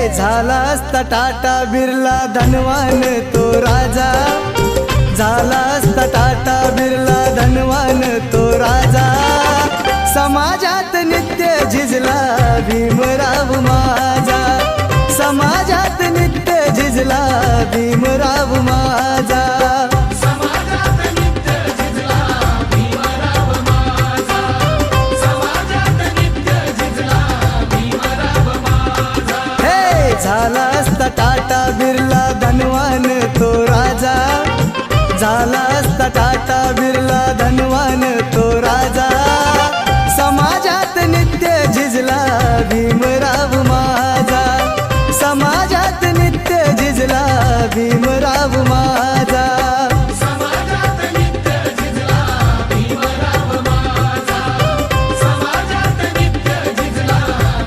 झाला असता टाटा बिर्ला धनवान तो राजा, झाला असता टाटा बिर्ला धनवान तो राजा। समाजात नित्य झिजला भीमराव माझा, समाजात नित्य झिजला भीमराव माझा। समाजात नित्य झिजला भीमराव माझा, समाजात नित्य झिजला भीमराव माझा। हे झाला असता टाटा बिर्ला धनवान तो राजा, झाला असता टाटा बिर्ला धनवान